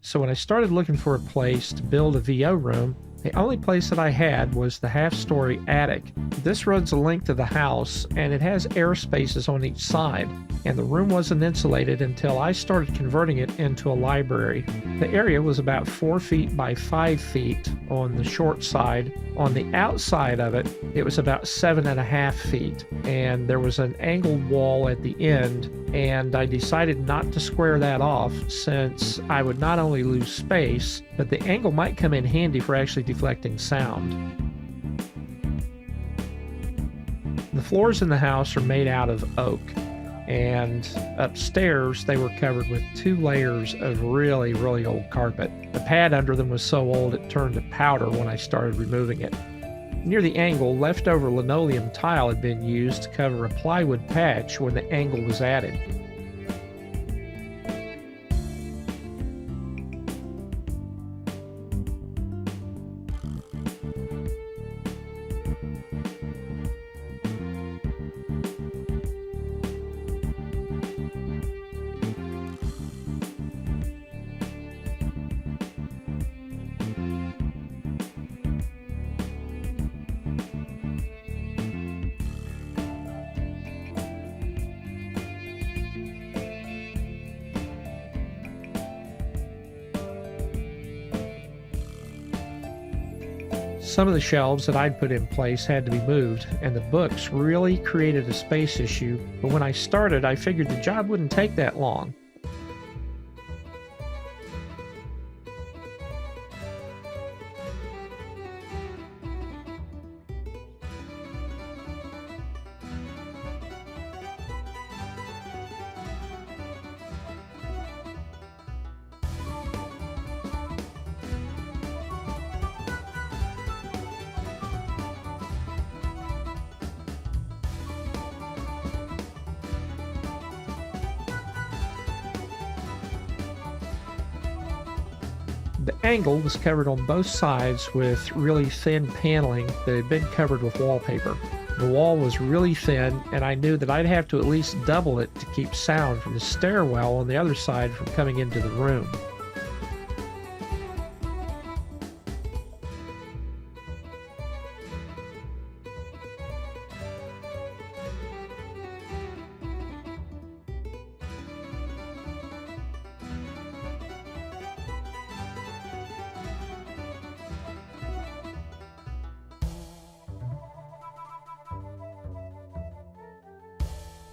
So when I started looking for a place to build a VO room, the only place that I had was the half-story attic. This runs the length of the house, and it has air spaces on each side, and the room wasn't insulated until I started converting it into a library. The area was about 4 feet by 5 feet on the short side. On the outside of it, it was about 7.5 feet, and there was an angled wall at the end, and I decided not to square that off since I would not only lose space, but the angle might come in handy for actually deflecting sound. The floors in the house are made out of oak, and upstairs they were covered with 2 layers of really old carpet. The pad under them was so old it turned to powder when I started removing it. Near the angle, leftover linoleum tile had been used to cover a plywood patch when the angle was added. Some of the shelves that I'd put in place had to be moved, and the books really created a space issue, but when I started, I figured the job wouldn't take that long. The angle was covered on both sides with really thin paneling that had been covered with wallpaper. The wall was really thin, and I knew that I'd have to at least double it to keep sound from the stairwell on the other side from coming into the room.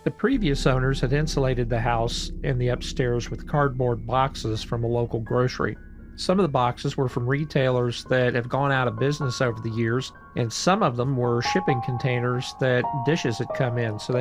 The previous owners had insulated the house and the upstairs with cardboard boxes from a local grocery. Some of the boxes were from retailers that have gone out of business over the years, and some of them were shipping containers that dishes had come in, so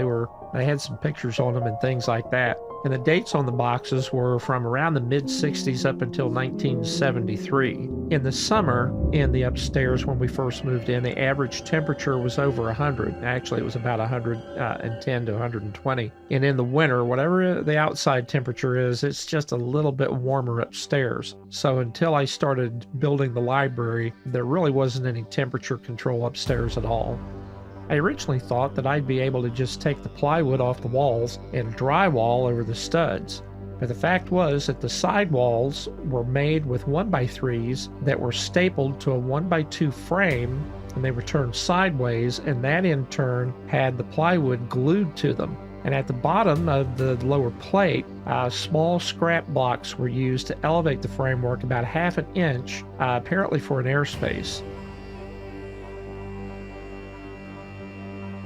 they had some pictures on them and things like that. And the dates on the boxes were from around the mid-60s up until 1973. In the summer, in the upstairs when we first moved in, the average temperature was over 100. Actually, it was about 110 to 120. And in the winter, whatever the outside temperature is, it's just a little bit warmer upstairs. So until I started building the library, there really wasn't any temperature control upstairs at all. I originally thought that I'd be able to just take the plywood off the walls and drywall over the studs. But the fact was that the side walls were made with 1x3s that were stapled to a 1x2 frame, and they were turned sideways, and that in turn had the plywood glued to them. And at the bottom of the lower plate, small scrap blocks were used to elevate the framework about 1/2 inch, apparently for an airspace.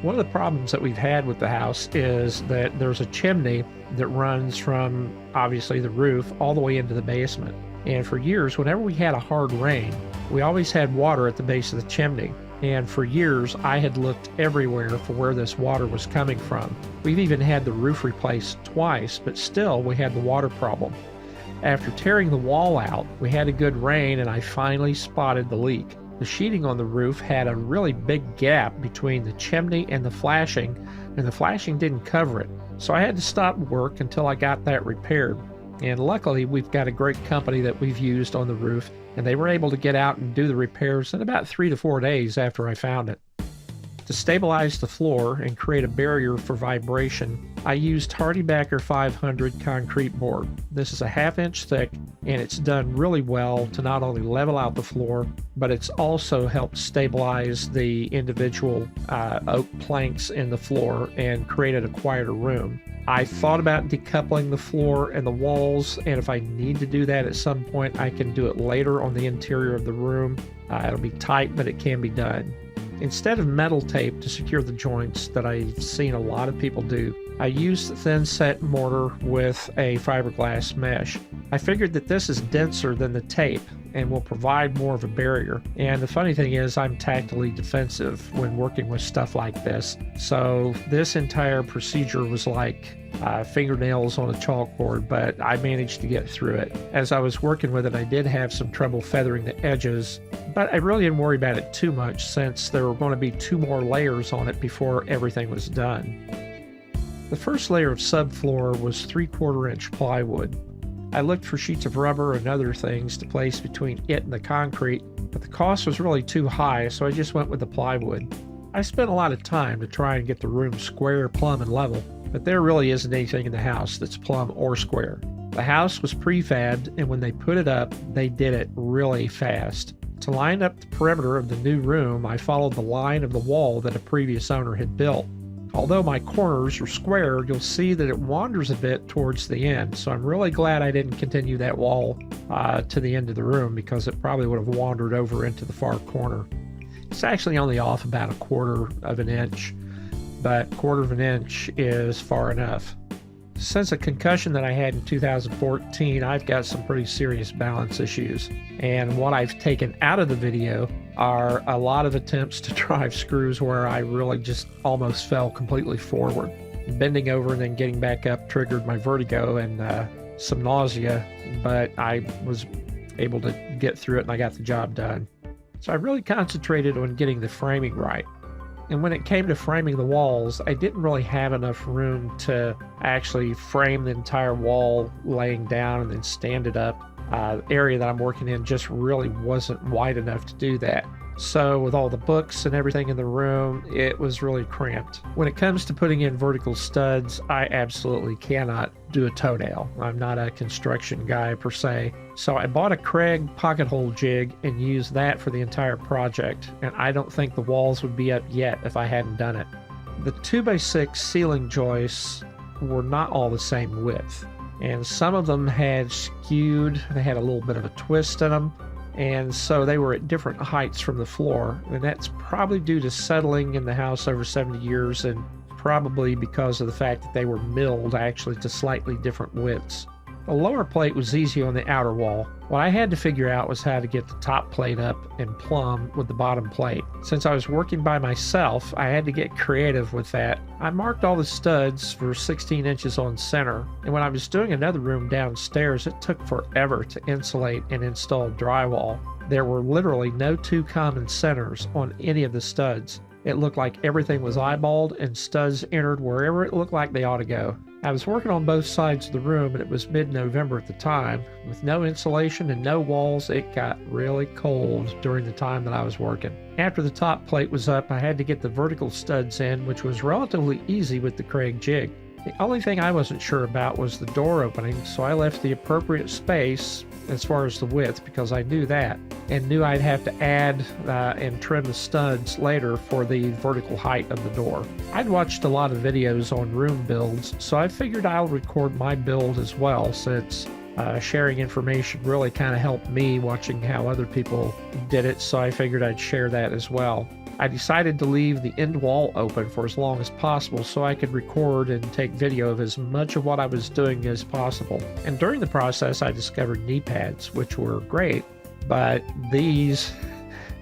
One of the problems that we've had with the house is that there's a chimney that runs from, obviously, the roof all the way into the basement. And for years, whenever we had a hard rain, we always had water at the base of the chimney. And for years, I had looked everywhere for where this water was coming from. We've even had the roof replaced twice, but still we had the water problem. After tearing the wall out, we had a good rain, and I finally spotted the leak. The sheeting on the roof had a really big gap between the chimney and the flashing, and the flashing didn't cover it. So I had to stop work until I got that repaired. And luckily, we've got a great company that we've used on the roof, and they were able to get out and do the repairs in about 3 to 4 days after I found it. To To stabilize the floor and create a barrier for vibration, I used HardieBacker 500 concrete board. This is a 1/2 inch thick, and it's done really well to not only level out the floor, but it's also helped stabilize the individual oak planks in the floor and created a quieter room. I thought about decoupling the floor and the walls, and if I need to do that at some point, I can do it later on the interior of the room. It'll be tight, but it can be done. Instead of metal tape to secure the joints that I've seen a lot of people do, I used thin set mortar with a fiberglass mesh. I figured that this is denser than the tape and will provide more of a barrier. And the funny thing is, I'm tactically defensive when working with stuff like this. So this entire procedure was like fingernails on a chalkboard, but I managed to get through it. As I was working with it, I did have some trouble feathering the edges, but I really didn't worry about it too much since there were going to be 2 more layers on it before everything was done. The first layer of subfloor was 3/4 inch plywood. I looked for sheets of rubber and other things to place between it and the concrete, but the cost was really too high, so I just went with the plywood. I spent a lot of time to try and get the room square, plumb, and level, but there really isn't anything in the house that's plumb or square. The house was prefabbed, and when they put it up, they did it really fast. To line up the perimeter of the new room, I followed the line of the wall that a previous owner had built. Although my corners are square, you'll see that it wanders a bit towards the end, so I'm really glad I didn't continue that wall to the end of the room, because it probably would have wandered over into the far corner. It's actually only off about 1/4 of an inch, but 1/4 of an inch is far enough. Since a concussion that I had in 2014, I've got some pretty serious balance issues, and what I've taken out of the video are a lot of attempts to drive screws where I really just almost fell completely forward. Bending over and then getting back up triggered my vertigo and some nausea, but I was able to get through it and I got the job done. So I really concentrated on getting the framing right. And when it came to framing the walls, I didn't really have enough room to actually frame the entire wall laying down and then stand it up. The area that I'm working in just really wasn't wide enough to do that. So with all the books and everything in the room, it was really cramped. When it comes to putting in vertical studs, I absolutely cannot do a toenail. I'm not a construction guy per se. So I bought a Craig pocket hole jig and used that for the entire project. And I don't think the walls would be up yet if I hadn't done it. The 2x6 ceiling joists were not all the same width. And some of them had skewed, they had a little bit of a twist in them. And so they were at different heights from the floor, and that's probably due to settling in the house over 70 years and probably because of the fact that they were milled actually to slightly different widths. The lower plate was easy on the outer wall. What I had to figure out was how to get the top plate up and plumb with the bottom plate. Since I was working by myself, I had to get creative with that. I marked all the studs for 16 inches on center, and when I was doing another room downstairs, it took forever to insulate and install drywall. There were literally no 2 common centers on any of the studs. It looked like everything was eyeballed and studs entered wherever it looked like they ought to go. I was working on both sides of the room, and it was mid-November at the time. With no insulation and no walls, it got really cold during the time that I was working. After the top plate was up, I had to get the vertical studs in, which was relatively easy with the Craig jig. The only thing I wasn't sure about was the door opening, so I left the appropriate space as far as the width because I knew that and knew I'd have to add and trim the studs later for the vertical height of the door. I'd watched a lot of videos on room builds, so I figured I'll record my build as well, since sharing information really kind of helped me watching how other people did it, so I figured I'd share that as well. I decided to leave the end wall open for as long as possible so I could record and take video of as much of what I was doing as possible. And during the process, I discovered knee pads, which were great, but these,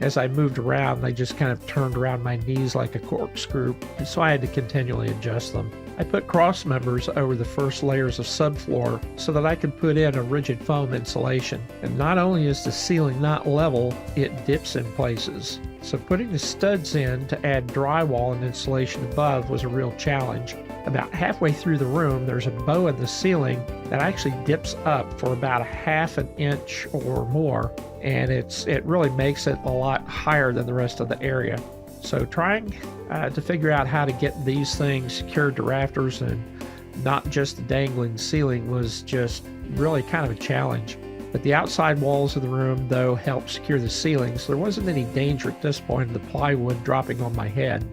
as I moved around, they just kind of turned around my knees like a corkscrew, so I had to continually adjust them. I put cross members over the first layers of subfloor so that I could put in a rigid foam insulation. And not only is the ceiling not level, it dips in places. So putting the studs in to add drywall and insulation above was a real challenge. About halfway through the room, there's a bow in the ceiling that actually dips up for about 1/2 an inch or more, and it really makes it a lot higher than the rest of the area. So trying to figure out how to get these things secured to rafters and not just the dangling ceiling was just really kind of a challenge. But the outside walls of the room, though, helped secure the ceiling, so there wasn't any danger at this point of the plywood dropping on my head.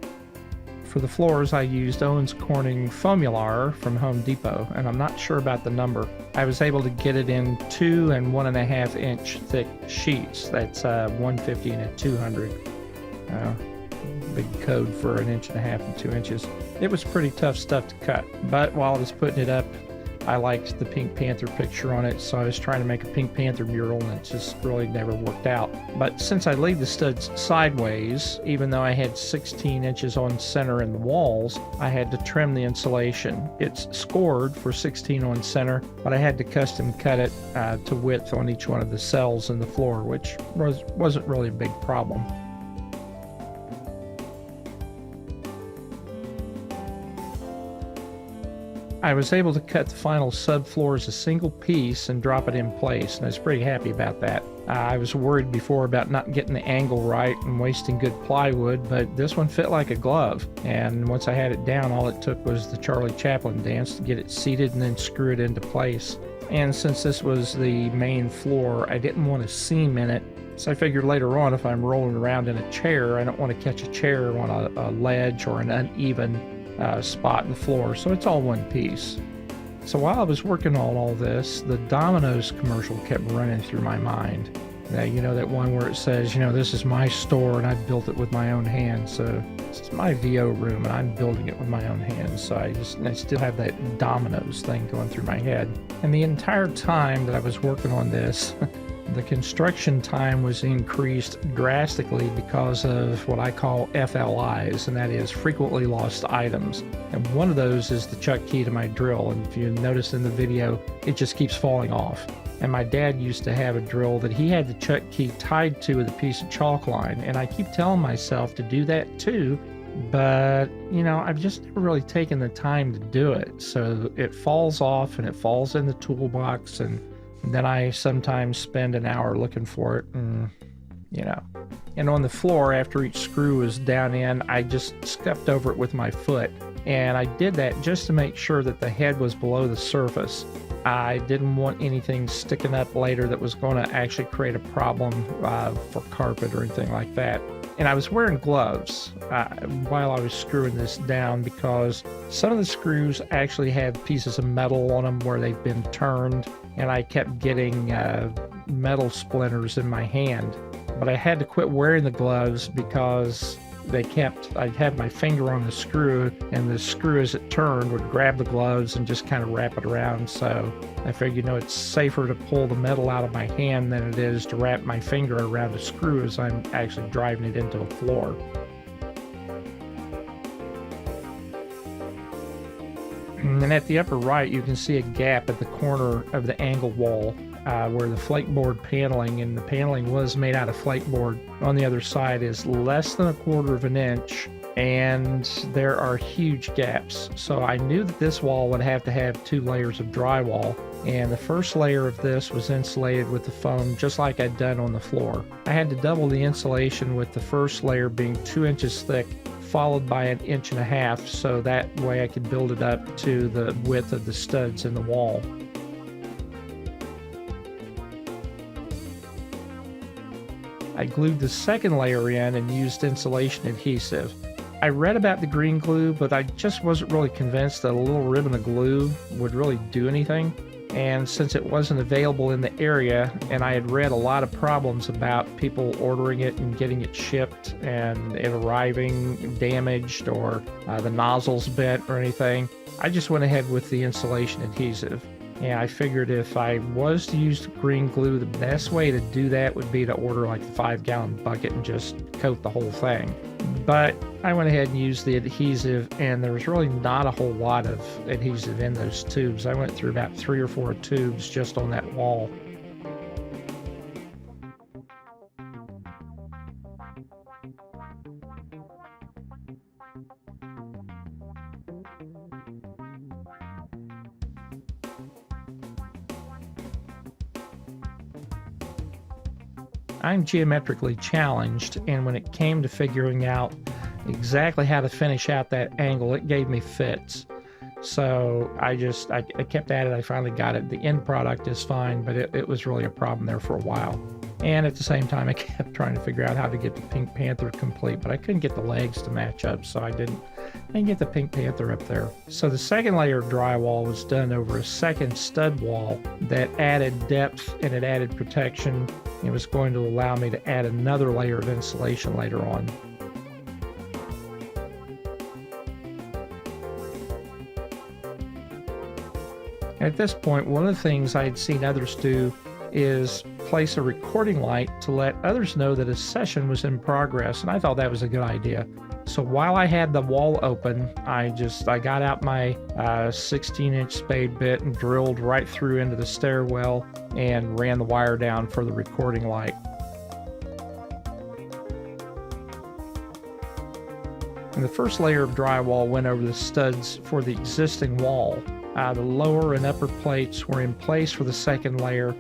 For the floors, I used Owens Corning Foamular from Home Depot, and I'm not sure about the number. I was able to get it in 2 and 1.5 inch thick sheets. That's 150 and a 200. Big code for 1.5 inches and 2 inches. It was pretty tough stuff to cut, but while I was putting it up, I liked the Pink Panther picture on it, so I was trying to make a Pink Panther mural, and it just really never worked out. But since I laid the studs sideways, even though I had 16 inches on center in the walls, I had to trim the insulation. It's scored for 16 on center, but I had to custom cut it to width on each one of the cells in the floor, which wasn't really a big problem. I was able to cut the final subfloor as a single piece and drop it in place, and I was pretty happy about that. I was worried before about not getting the angle right and wasting good plywood, but this one fit like a glove. And once I had it down, all it took was the Charlie Chaplin dance to get it seated and then screw it into place. And since this was the main floor, I didn't want a seam in it, so I figured later on if I'm rolling around in a chair, I don't want to catch a chair on a ledge or an uneven spot in the floor, so it's all one piece. So while I was working on all this, the Domino's commercial kept running through my mind. You know, that one where it says, you know, this is my store and I built it with my own hands. So this is my VO room and I'm building it with my own hands. So I still have that Domino's thing going through my head. And the entire time that I was working on this, the construction time was increased drastically because of what I call FLIs, and that is frequently lost items. And one of those is the chuck key to my drill, and if you notice in the video, it just keeps falling off. And my dad used to have a drill that he had the chuck key tied to with a piece of chalk line, and I keep telling myself to do that too, but you know, I've just never really taken the time to do it. So it falls off and it falls in the toolbox, and then I sometimes spend an hour looking for it, and you know. And on the floor, after each screw was down in, I just scuffed over it with my foot. And I did that just to make sure that the head was below the surface. I didn't want anything sticking up later that was going to actually create a problem for carpet or anything like that. And I was wearing gloves while I was screwing this down because some of the screws actually had pieces of metal on them where they've been turned, and I kept getting metal splinters in my hand. But I had to quit wearing the gloves because I'd have my finger on the screw, and the screw as it turned would grab the gloves and just kind of wrap it around. So I figured, you know, it's safer to pull the metal out of my hand than it is to wrap my finger around a screw as I'm actually driving it into a floor. And at the upper right, you can see a gap at the corner of the angle wall where the flake board paneling, and the paneling was made out of flake board, on the other side is less than 1/4 inch, and there are huge gaps. So I knew that this wall would have to have 2 layers of drywall, and the first layer of this was insulated with the foam just like I'd done on the floor. I had to double the insulation, with the first layer being 2 inches thick, followed by 1.5 inches, so that way I could build it up to the width of the studs in the wall. I glued the second layer in and used insulation adhesive. I read about the green glue, but I just wasn't really convinced that a little ribbon of glue would really do anything. And since it wasn't available in the area, and I had read a lot of problems about people ordering it and getting it shipped and it arriving damaged or the nozzles bent or anything, I just went ahead with the insulation adhesive. And I figured if I was to use green glue, the best way to do that would be to order like a 5-gallon bucket and just coat the whole thing. But I went ahead and used the adhesive, and there was really not a whole lot of adhesive in those tubes. I went through about 3 or 4 tubes just on that wall. I'm geometrically challenged, and when it came to figuring out exactly how to finish out that angle. It gave me fits. So I kept at it. I finally got it. The end product is fine, but it was really a problem there for a while. And at the same time, I kept trying to figure out how to get the Pink Panther complete, but I couldn't get the legs to match up, so I didn't get the Pink Panther up there. So the second layer of drywall was done over a second stud wall that added depth and it added protection. It was going to allow me to add another layer of insulation later on. At this point, one of the things I had seen others do is place a recording light to let others know that a session was in progress, and I thought that was a good idea. So while I had the wall open, I got out my 16-inch spade bit and drilled right through into the stairwell and ran the wire down for the recording light. And the first layer of drywall went over the studs for the existing wall. The lower and upper plates were in place for the second layer,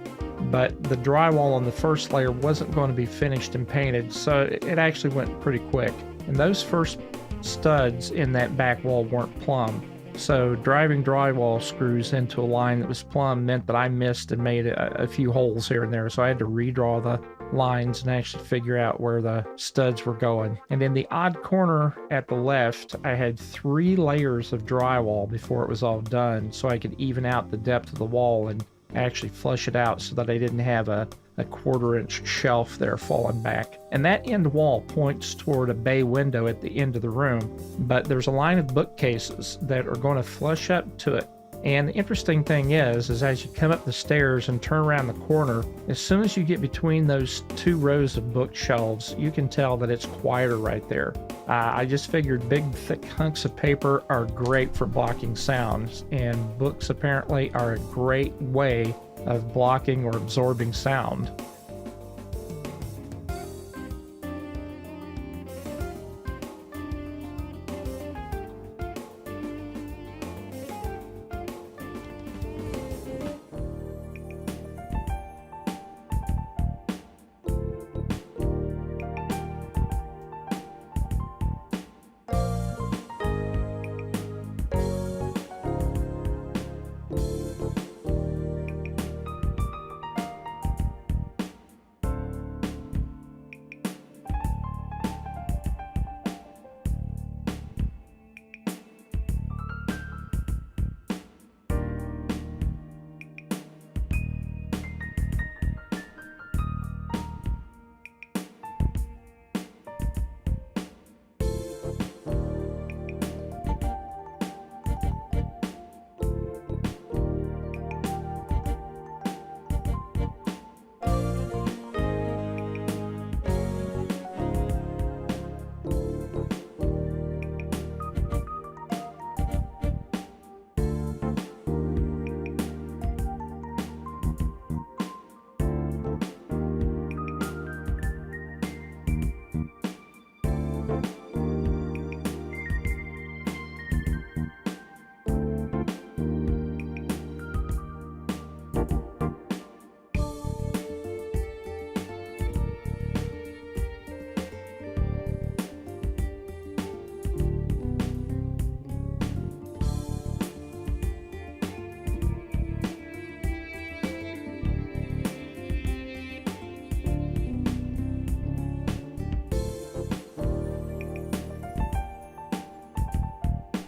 but the drywall on the first layer wasn't going to be finished and painted, so it actually went pretty quick. And those first studs in that back wall weren't plumb, so driving drywall screws into a line that was plumb meant that I missed and made a few holes here and there, so I had to redraw the lines and actually figure out where the studs were going. And in the odd corner at the left, I had 3 layers of drywall before it was all done, so I could even out the depth of the wall and actually flush it out so that I didn't have a 1/4-inch shelf there falling back. And that end wall points toward a bay window at the end of the room, but there's a line of bookcases that are going to flush up to it. And the interesting thing is as you come up the stairs and turn around the corner, as soon as you get between those 2 rows of bookshelves, you can tell that it's quieter right there. I just figured big, thick hunks of paper are great for blocking sounds, and books apparently are a great way of blocking or absorbing sound.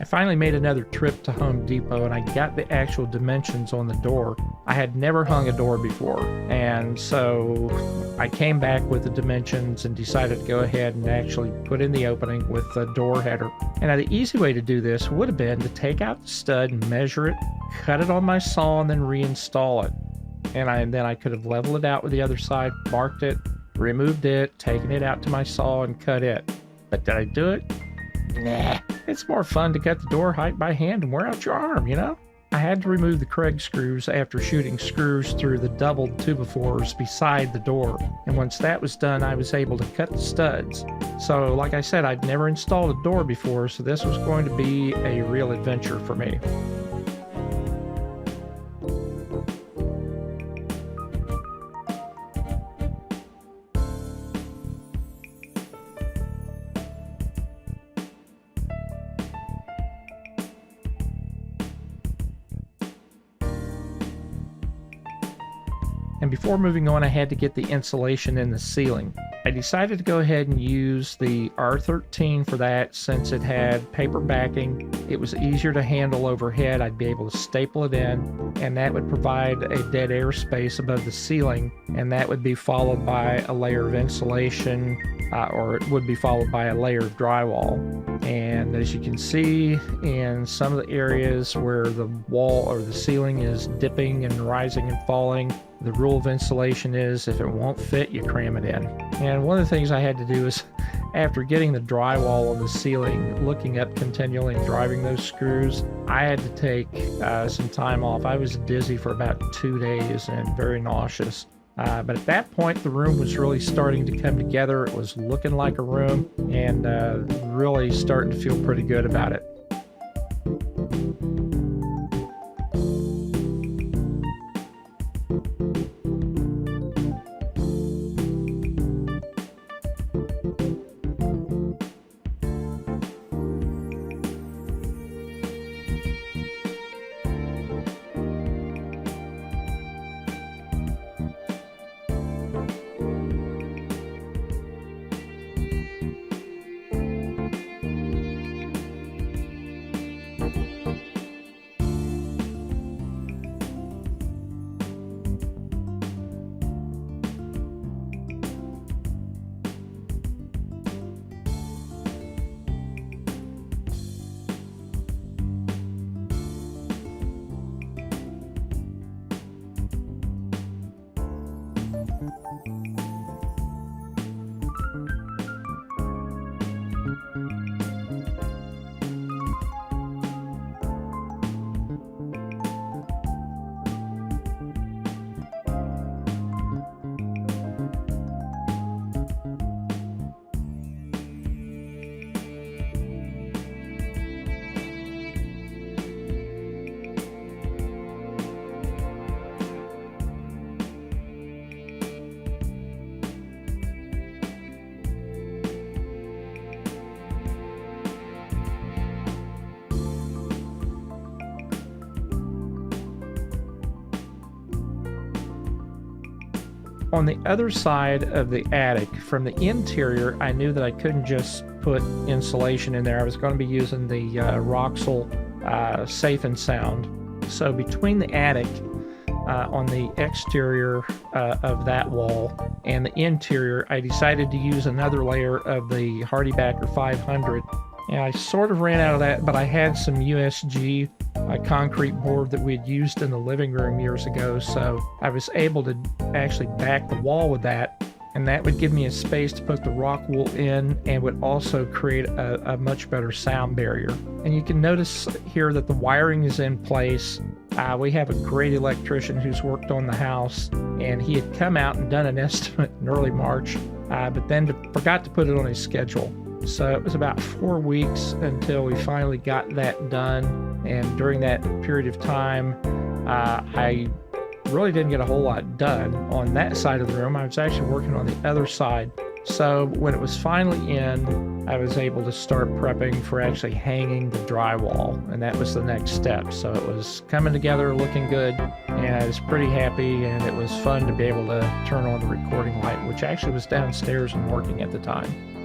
Finally made another trip to Home Depot and I got the actual dimensions on the door. I had never hung a door before, and so I came back with the dimensions and decided to go ahead and actually put in the opening with the door header. And now the easy way to do this would have been to take out the stud and measure it, cut it on my saw, and then reinstall it. And then I could have leveled it out with the other side, marked it, removed it, taken it out to my saw, and cut it. But did I do it? Nah. It's more fun to cut the door height by hand and wear out your arm, you know? I had to remove the Kreg screws after shooting screws through the doubled 2x4s beside the door. And once that was done, I was able to cut the studs. So, like I said, I'd never installed a door before, so this was going to be a real adventure for me. And before moving on, I had to get the insulation in the ceiling. I decided to go ahead and use the R13 for that since it had paper backing. It was easier to handle overhead. I'd be able to staple it in, and that would provide a dead air space above the ceiling, and that would be followed by a layer of insulation, or it would be followed by a layer of drywall. And as you can see in some of the areas where the wall or the ceiling is dipping and rising and falling, the rule of insulation is if it won't fit, you cram it in. And one of the things I had to do is, after getting the drywall on the ceiling, looking up continually and driving those screws, I had to take some time off. I was dizzy for about 2 days and very nauseous. But at that point, the room was really starting to come together. It was looking like a room and really starting to feel pretty good about it. On the other side of the attic, from the interior, I knew that I couldn't just put insulation in there. I was going to be using the Roxul Safe and Sound. So between the attic on the exterior of that wall and the interior, I decided to use another layer of the HardieBacker 500. And I sort of ran out of that, but I had some USG concrete board that we had used in the living room years ago, so I was able to actually back the wall with that, and that would give me a space to put the rock wool in and would also create a much better sound barrier. And you can notice here that the wiring is in place. We have a great electrician who's worked on the house, and he had come out and done an estimate in early March, but then forgot to put it on his schedule. So it was about 4 weeks until we finally got that done. And during that period of time, I really didn't get a whole lot done on that side of the room. I was actually working on the other side. So when it was finally in, I was able to start prepping for actually hanging the drywall. And that was the next step. So it was coming together, looking good. And I was pretty happy. And it was fun to be able to turn on the recording light, which actually was downstairs and working at the time.